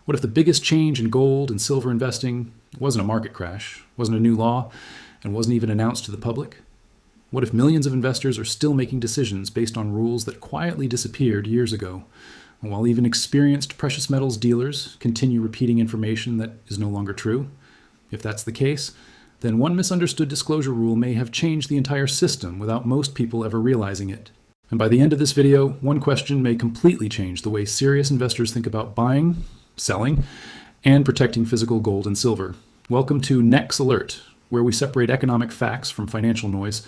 What if the biggest change in gold and silver investing wasn't a market crash, wasn't a new law, and wasn't even announced to the public? What if millions of investors are still making decisions based on rules that quietly disappeared years ago, while even experienced precious metals dealers continue repeating information that is no longer true? If that's the case, then one misunderstood disclosure rule may have changed the entire system without most people ever realizing it. And by the end of this video, one question may completely change the way serious investors think about buying, selling, and protecting physical gold and silver. Welcome to Next Alert, where we separate economic facts from financial noise.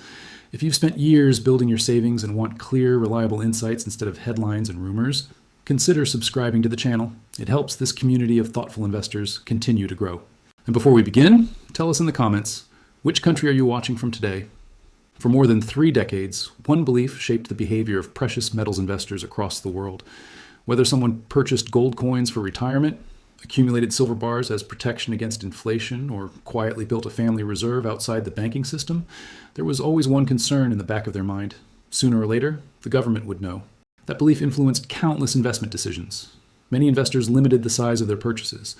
If you've spent years building your savings and want clear, reliable insights instead of headlines and rumors, consider subscribing to the channel. It helps this community of thoughtful investors continue to grow. And before we begin, tell us in the comments, which country are you watching from today? For more than 3 decades, one belief shaped the behavior of precious metals investors across the world. Whether someone purchased gold coins for retirement, accumulated silver bars as protection against inflation, or quietly built a family reserve outside the banking system, there was always one concern in the back of their mind. Sooner or later, the government would know. That belief influenced countless investment decisions. Many investors limited the size of their purchases.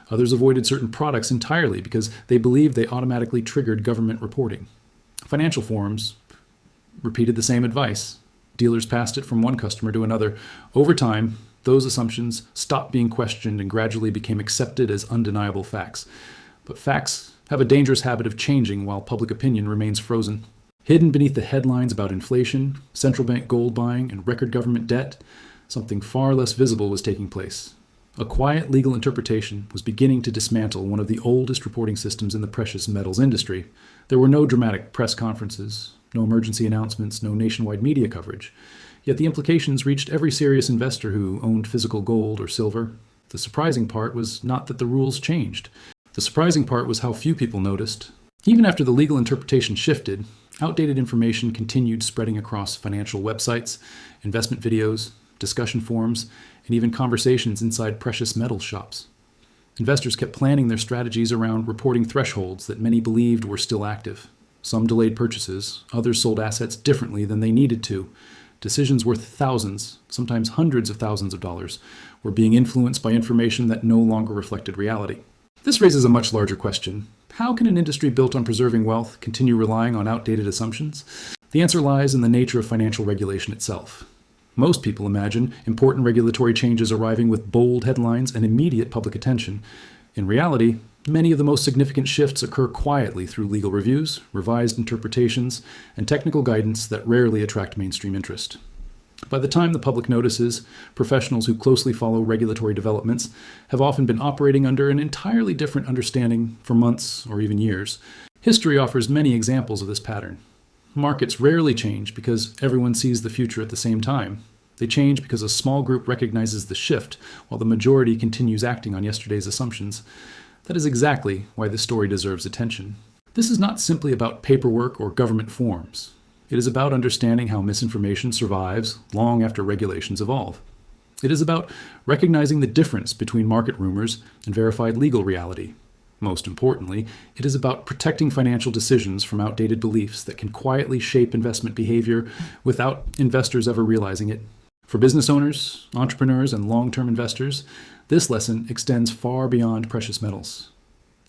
Others avoided certain products entirely because they believed they automatically triggered government reporting. Financial forums repeated the same advice. Dealers passed it from one customer to another. Over time, those assumptions stopped being questioned and gradually became accepted as undeniable facts. But facts have a dangerous habit of changing while public opinion remains frozen. Hidden beneath the headlines about inflation, central bank gold buying, and record government debt, something far less visible was taking place. A quiet legal interpretation was beginning to dismantle one of the oldest reporting systems in the precious metals industry. There were no dramatic press conferences, no emergency announcements, no nationwide media coverage. Yet the implications reached every serious investor who owned physical gold or silver. The surprising part was not that the rules changed. The surprising part was how few people noticed. Even after the legal interpretation shifted, outdated information continued spreading across financial websites, investment videos, discussion forums, and even conversations inside precious metals shops. Investors kept planning their strategies around reporting thresholds that many believed were still active. Some delayed purchases, others sold assets differently than they needed to. Decisions worth thousands, sometimes hundreds of thousands of dollars, were being influenced by information that no longer reflected reality. This raises a much larger question. How can an industry built on preserving wealth continue relying on outdated assumptions? The answer lies in the nature of financial regulation itself. Most people imagine important regulatory changes arriving with bold headlines and immediate public attention. In reality, many of the most significant shifts occur quietly through legal reviews, revised interpretations, and technical guidance that rarely attract mainstream interest. By the time the public notices, professionals who closely follow regulatory developments have often been operating under an entirely different understanding for months or even years. History offers many examples of this pattern. Markets rarely change because everyone sees the future at the same time. They change because a small group recognizes the shift while the majority continues acting on yesterday's assumptions. That is exactly why this story deserves attention. This is not simply about paperwork or government forms. It is about understanding how misinformation survives long after regulations evolve. It is about recognizing the difference between market rumors and verified legal reality. Most importantly, it is about protecting financial decisions from outdated beliefs that can quietly shape investment behavior without investors ever realizing it. For business owners, entrepreneurs, and long-term investors, this lesson extends far beyond precious metals.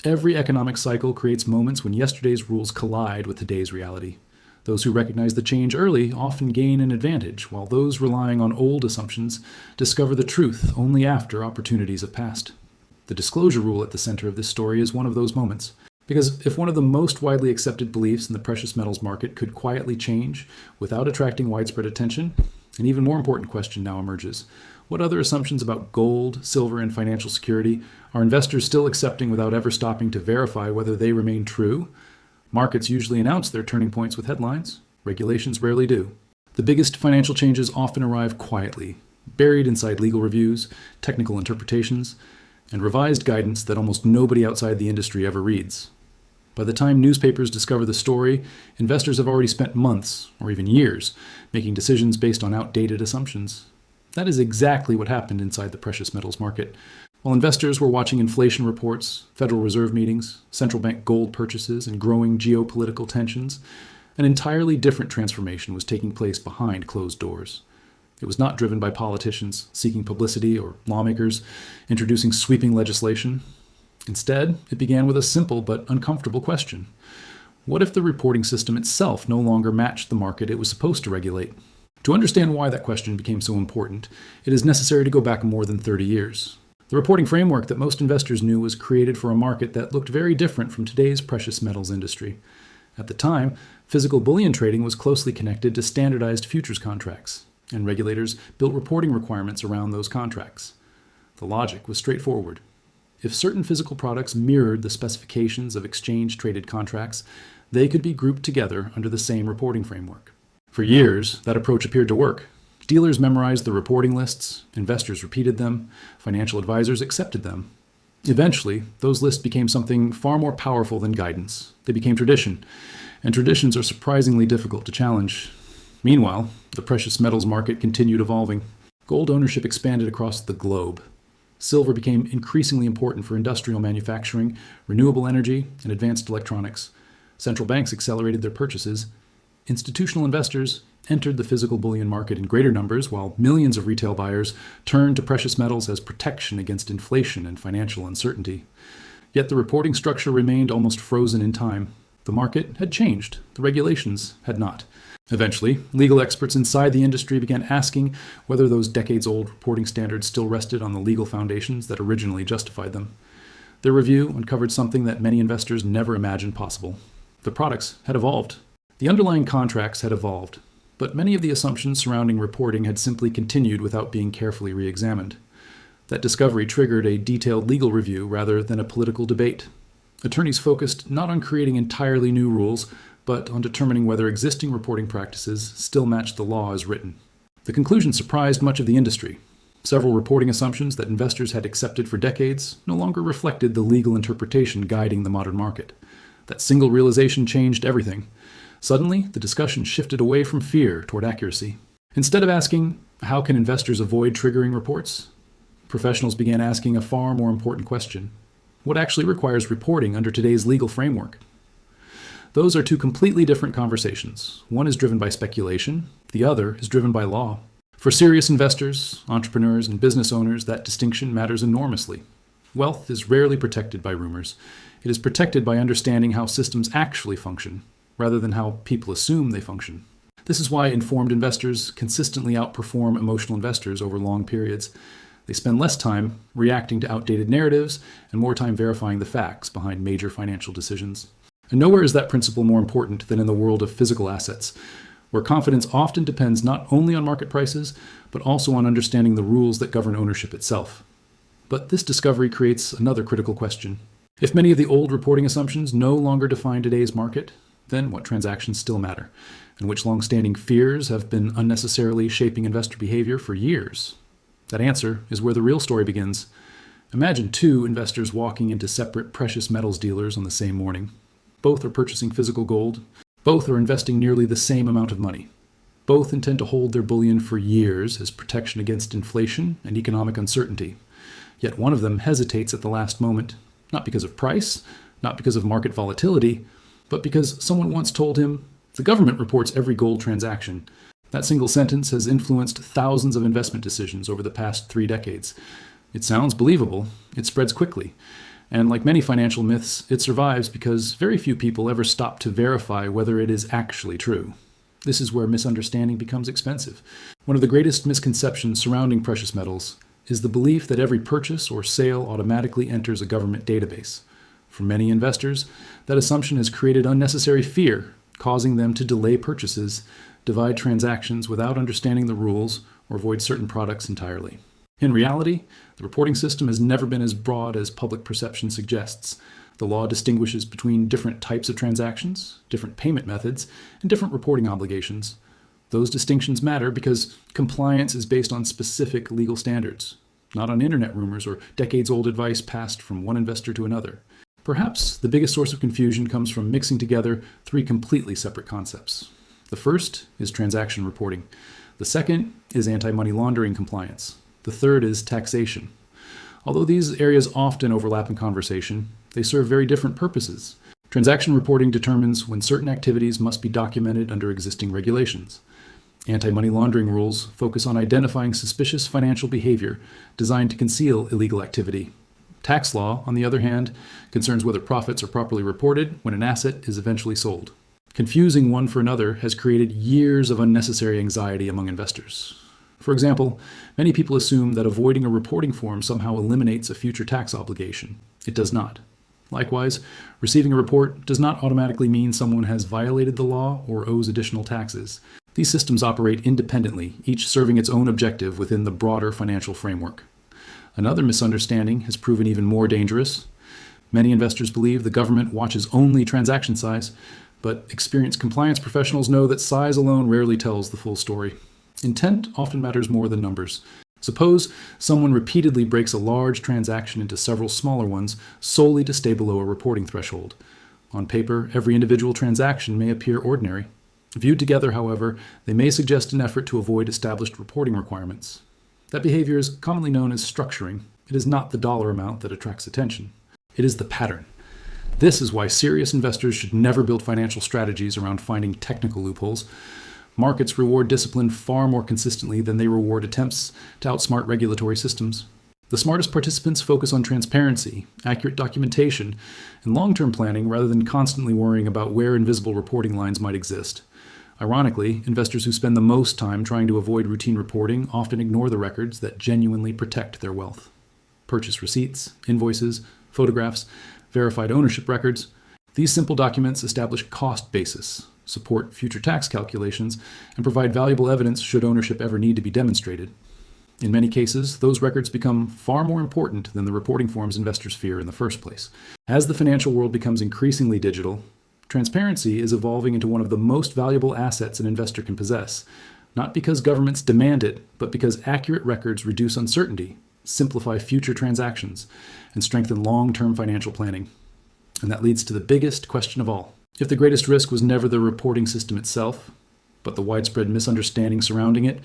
Every economic cycle creates moments when yesterday's rules collide with today's reality. Those who recognize the change early often gain an advantage, while those relying on old assumptions discover the truth only after opportunities have passed. The disclosure rule at the center of this story is one of those moments. Because if one of the most widely accepted beliefs in the precious metals market could quietly change without attracting widespread attention, an even more important question now emerges. What other assumptions about gold, silver, and financial security are investors still accepting without ever stopping to verify whether they remain true? Markets usually announce their turning points with headlines. Regulations rarely do. The biggest financial changes often arrive quietly, buried inside legal reviews, technical interpretations, and revised guidance that almost nobody outside the industry ever reads. By the time newspapers discover the story, investors have already spent months, or even years, making decisions based on outdated assumptions. That is exactly what happened inside the precious metals market. While investors were watching inflation reports, Federal Reserve meetings, central bank gold purchases, and growing geopolitical tensions, an entirely different transformation was taking place behind closed doors. It was not driven by politicians seeking publicity or lawmakers introducing sweeping legislation. Instead, it began with a simple but uncomfortable question. What if the reporting system itself no longer matched the market it was supposed to regulate? To understand why that question became so important, it is necessary to go back more than 30 years. The reporting framework that most investors knew was created for a market that looked very different from today's precious metals industry. At the time, physical bullion trading was closely connected to standardized futures contracts, and regulators built reporting requirements around those contracts. The logic was straightforward. If certain physical products mirrored the specifications of exchange-traded contracts, they could be grouped together under the same reporting framework. For years, that approach appeared to work. Dealers memorized the reporting lists, investors repeated them, financial advisors accepted them. Eventually, those lists became something far more powerful than guidance. They became tradition, and traditions are surprisingly difficult to challenge. Meanwhile, the precious metals market continued evolving. Gold ownership expanded across the globe. Silver became increasingly important for industrial manufacturing, renewable energy, and advanced electronics. Central banks accelerated their purchases. Institutional investors entered the physical bullion market in greater numbers, while millions of retail buyers turned to precious metals as protection against inflation and financial uncertainty. Yet the reporting structure remained almost frozen in time. The market had changed. The regulations had not. Eventually, legal experts inside the industry began asking whether those decades-old reporting standards still rested on the legal foundations that originally justified them. Their review uncovered something that many investors never imagined possible. The products had evolved. The underlying contracts had evolved, but many of the assumptions surrounding reporting had simply continued without being carefully re-examined. That discovery triggered a detailed legal review rather than a political debate. Attorneys focused not on creating entirely new rules, but on determining whether existing reporting practices still matched the law as written. The conclusion surprised much of the industry. Several reporting assumptions that investors had accepted for decades no longer reflected the legal interpretation guiding the modern market. That single realization changed everything. Suddenly, the discussion shifted away from fear toward accuracy. Instead of asking, how can investors avoid triggering reports? Professionals began asking a far more important question. What actually requires reporting under today's legal framework? Those are two completely different conversations. One is driven by speculation, the other is driven by law. For serious investors, entrepreneurs, and business owners, that distinction matters enormously. Wealth is rarely protected by rumors. It is protected by understanding how systems actually function, rather than how people assume they function. This is why informed investors consistently outperform emotional investors over long periods. They spend less time reacting to outdated narratives and more time verifying the facts behind major financial decisions. And nowhere is that principle more important than in the world of physical assets, where confidence often depends not only on market prices, but also on understanding the rules that govern ownership itself. But this discovery creates another critical question. If many of the old reporting assumptions no longer define today's market, then what transactions still matter, and which long-standing fears have been unnecessarily shaping investor behavior for years? That answer is where the real story begins. Imagine two investors walking into separate precious metals dealers on the same morning. Both are purchasing physical gold. Both are investing nearly the same amount of money. Both intend to hold their bullion for years as protection against inflation and economic uncertainty. Yet one of them hesitates at the last moment, not because of price, not because of market volatility, but because someone once told him, "The government reports every gold transaction." That single sentence has influenced thousands of investment decisions over the past 3 decades. It sounds believable. It spreads quickly. And like many financial myths, it survives because very few people ever stop to verify whether it is actually true. This is where misunderstanding becomes expensive. One of the greatest misconceptions surrounding precious metals is the belief that every purchase or sale automatically enters a government database. For many investors, that assumption has created unnecessary fear, causing them to delay purchases, divide transactions without understanding the rules, or avoid certain products entirely. In reality, the reporting system has never been as broad as public perception suggests. The law distinguishes between different types of transactions, different payment methods, and different reporting obligations. Those distinctions matter because compliance is based on specific legal standards, not on internet rumors or decades-old advice passed from one investor to another. Perhaps the biggest source of confusion comes from mixing together 3 completely separate concepts. The first is transaction reporting. The second is anti-money laundering compliance. The third is taxation. Although these areas often overlap in conversation, they serve very different purposes. Transaction reporting determines when certain activities must be documented under existing regulations. Anti-money laundering rules focus on identifying suspicious financial behavior designed to conceal illegal activity. Tax law, on the other hand, concerns whether profits are properly reported when an asset is eventually sold. Confusing one for another has created years of unnecessary anxiety among investors. For example, many people assume that avoiding a reporting form somehow eliminates a future tax obligation. It does not. Likewise, receiving a report does not automatically mean someone has violated the law or owes additional taxes. These systems operate independently, each serving its own objective within the broader financial framework. Another misunderstanding has proven even more dangerous. Many investors believe the government watches only transaction size, but experienced compliance professionals know that size alone rarely tells the full story. Intent often matters more than numbers. Suppose someone repeatedly breaks a large transaction into several smaller ones solely to stay below a reporting threshold. On paper, every individual transaction may appear ordinary. Viewed together, however, they may suggest an effort to avoid established reporting requirements. That behavior is commonly known as structuring. It is not the dollar amount that attracts attention. It is the pattern. This is why serious investors should never build financial strategies around finding technical loopholes. Markets reward discipline far more consistently than they reward attempts to outsmart regulatory systems. The smartest participants focus on transparency, accurate documentation, and long-term planning rather than constantly worrying about where invisible reporting lines might exist. Ironically, investors who spend the most time trying to avoid routine reporting often ignore the records that genuinely protect their wealth. Purchase receipts, invoices, photographs, verified ownership records. These simple documents establish cost basis, support future tax calculations, and provide valuable evidence should ownership ever need to be demonstrated. In many cases, those records become far more important than the reporting forms investors fear in the first place. As the financial world becomes increasingly digital, transparency is evolving into one of the most valuable assets an investor can possess, not because governments demand it, but because accurate records reduce uncertainty, simplify future transactions, and strengthen long-term financial planning. And that leads to the biggest question of all. If the greatest risk was never the reporting system itself, but the widespread misunderstanding surrounding it,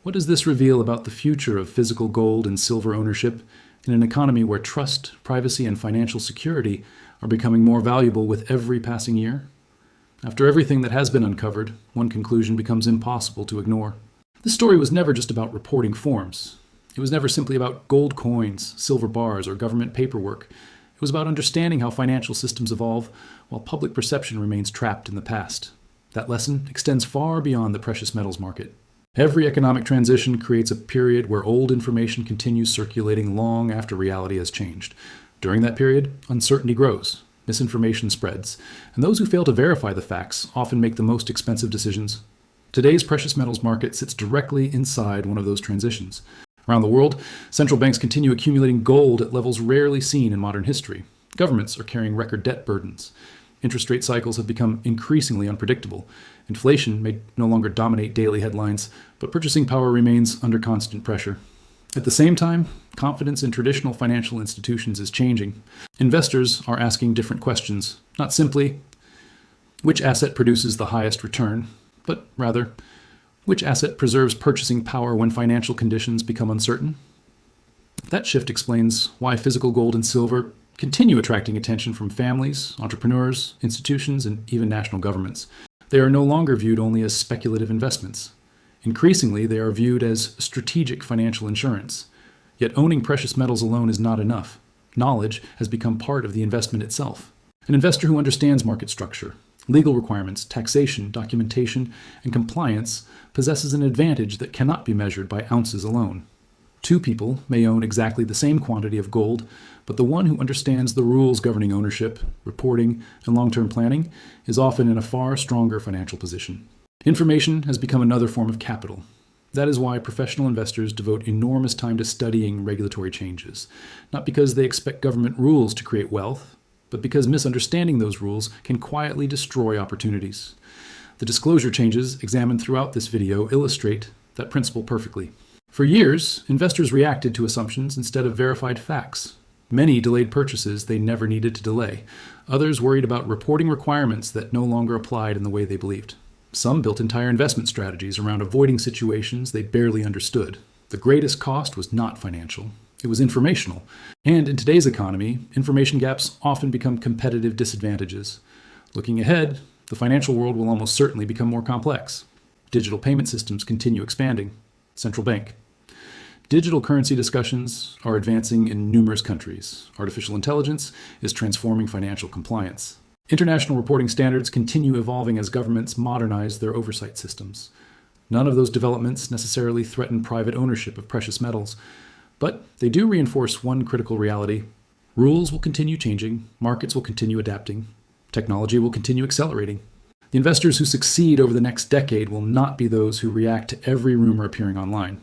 what does this reveal about the future of physical gold and silver ownership in an economy where trust, privacy, and financial security are becoming more valuable with every passing year? After everything that has been uncovered, one conclusion becomes impossible to ignore. This story was never just about reporting forms. It was never simply about gold coins, silver bars, or government paperwork. It was about understanding how financial systems evolve while public perception remains trapped in the past. That lesson extends far beyond the precious metals market. Every economic transition creates a period where old information continues circulating long after reality has changed. During that period, uncertainty grows, misinformation spreads, and those who fail to verify the facts often make the most expensive decisions. Today's precious metals market sits directly inside one of those transitions. Around the world, central banks continue accumulating gold at levels rarely seen in modern history. Governments are carrying record debt burdens. Interest rate cycles have become increasingly unpredictable. Inflation may no longer dominate daily headlines, but purchasing power remains under constant pressure. At the same time, confidence in traditional financial institutions is changing. Investors are asking different questions, not simply, which asset produces the highest return, but rather, which asset preserves purchasing power when financial conditions become uncertain? That shift explains why physical gold and silver continue attracting attention from families, entrepreneurs, institutions, and even national governments. They are no longer viewed only as speculative investments. Increasingly, they are viewed as strategic financial insurance. Yet owning precious metals alone is not enough. Knowledge has become part of the investment itself. An investor who understands market structure, legal requirements, taxation, documentation, and compliance possesses an advantage that cannot be measured by ounces alone. Two people may own exactly the same quantity of gold, but the one who understands the rules governing ownership, reporting, and long-term planning is often in a far stronger financial position. Information has become another form of capital. That is why professional investors devote enormous time to studying regulatory changes, not because they expect government rules to create wealth, but because misunderstanding those rules can quietly destroy opportunities. The disclosure changes examined throughout this video illustrate that principle perfectly. For years, investors reacted to assumptions instead of verified facts. Many delayed purchases they never needed to delay. Others worried about reporting requirements that no longer applied in the way they believed. Some built entire investment strategies around avoiding situations they barely understood. The greatest cost was not financial. It was informational. And in today's economy, information gaps often become competitive disadvantages. Looking ahead, the financial world will almost certainly become more complex. Digital payment systems continue expanding. Central bank. Digital currency discussions are advancing in numerous countries. Artificial intelligence is transforming financial compliance. International reporting standards continue evolving as governments modernize their oversight systems. None of those developments necessarily threaten private ownership of precious metals, but they do reinforce one critical reality. Rules will continue changing, markets will continue adapting, technology will continue accelerating. The investors who succeed over the next decade will not be those who react to every rumor appearing online.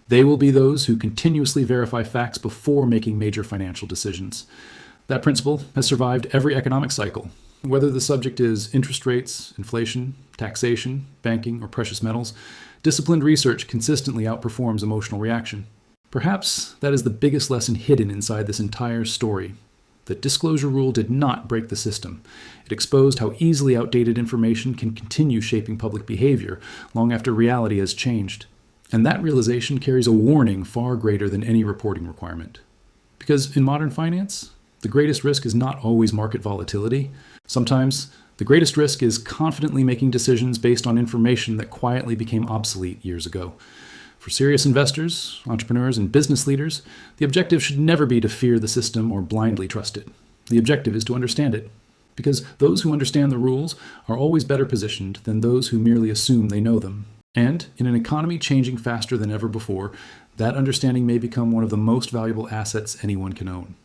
They will be those who continuously verify facts before making major financial decisions. That principle has survived every economic cycle. Whether the subject is interest rates, inflation, taxation, banking, or precious metals, disciplined research consistently outperforms emotional reaction. Perhaps that is the biggest lesson hidden inside this entire story. The disclosure rule did not break the system. It exposed how easily outdated information can continue shaping public behavior long after reality has changed. And that realization carries a warning far greater than any reporting requirement. Because in modern finance, the greatest risk is not always market volatility. Sometimes, the greatest risk is confidently making decisions based on information that quietly became obsolete years ago. For serious investors, entrepreneurs, and business leaders, the objective should never be to fear the system or blindly trust it. The objective is to understand it. Because those who understand the rules are always better positioned than those who merely assume they know them. And in an economy changing faster than ever before, that understanding may become one of the most valuable assets anyone can own.